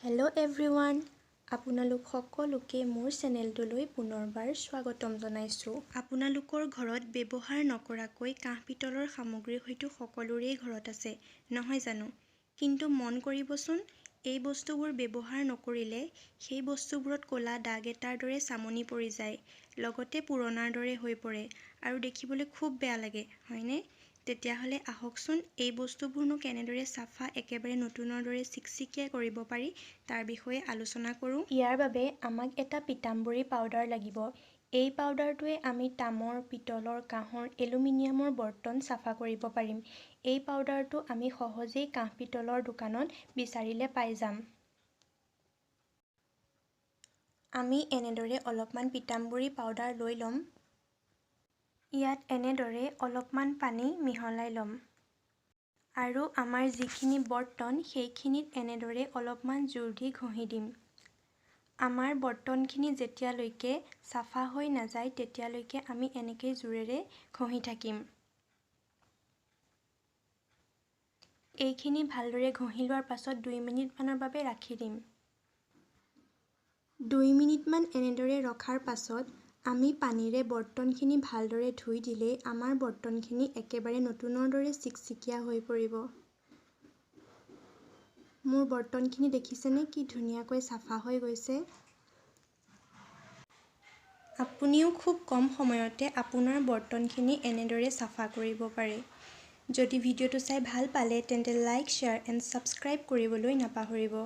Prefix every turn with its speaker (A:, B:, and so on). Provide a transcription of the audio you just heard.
A: Hello' everyone, আপোনালোক সকলোকে মোৰ চেনেলটোলৈ পুনৰবাৰ স্বাগতম জনাইছোঁ। আপোনালোকৰ ঘৰত ব্যৱহাৰ নকৰাকৈ কাঁহ পিতলৰ সামগ্ৰী হয়তো সকলোৰে ঘৰত আছে, নহয় জানো? কিন্তু মন কৰিবচোন, এই বস্তুবোৰ ব্যৱহাৰ নকৰিলে সেই বস্তুবোৰত ক'লা দাগ এটাৰ দৰে চামনি পৰি যায়, লগতে পুৰণাৰ দৰে হৈ পৰে আৰু দেখিবলৈ খুব বেয়া লাগে, হয়নে? তেতিয়াহ'লে আহকচোন এই বস্তুবোৰনো কেনেদৰে চাফা একেবাৰে নতুনৰ দৰে চিকচিকীয়া কৰিব পাৰি তাৰ বিষয়ে আলোচনা কৰোঁ। ইয়াৰ বাবে আমাক এটা পিতাম্বৰী পাউডাৰ লাগিব। এই পাউডাৰটোৱে আমি তামৰ, পিতলৰ, কাঁহৰ, এলুমিনিয়ামৰ বৰ্তন চাফা কৰিব পাৰিম। এই পাউডাৰটো আমি সহজেই কাঁহ পিতলৰ দোকানত বিচাৰিলে পাই যাম। আমি এনেদৰে অলপমান পিতাম্বৰী পাউডাৰ লৈ ল'ম। ইয়াত এনেদৰে অলপমান পানী মিহলাই ল'ম। আৰু আমাৰ যিখিনি বৰ্তন সেইখিনিত এনেদৰে অলপমান জোৰ দি ঘঁহি দিম। আমাৰ বৰ্তনখিনি যেতিয়ালৈকে চাফা হৈ নাযায় তেতিয়ালৈকে আমি এনেকৈ জোৰেৰে ঘঁহি থাকিম। এইখিনি ভালদৰে ঘঁহি লোৱাৰ পাছত 2 মিনিটমানৰ বাবে ৰাখি দিম। 2 মিনিটমান এনেদৰে ৰখাৰ পাছত আমি পানীৰে বৰ্তনখিনি ভালদৰে ধুই দিলেই আমাৰ বৰ্তনখিনি একেবাৰে নতুনৰ দৰে চিকচিকীয়া হৈ পৰিব। মোৰ বৰ্তনখিনি দেখিছেনে কি ধুনীয়াকৈ চাফা হৈ গৈছে? আপুনিও খুব কম সময়তে আপোনাৰ বৰ্তনখিনি এনেদৰে চাফা কৰিব পাৰে। যদি ভিডিঅ'টো চাই ভাল পালে তেন্তে লাইক, শ্বেয়াৰ এণ্ড ছাবস্ক্ৰাইব কৰিবলৈ নাপাহৰিব।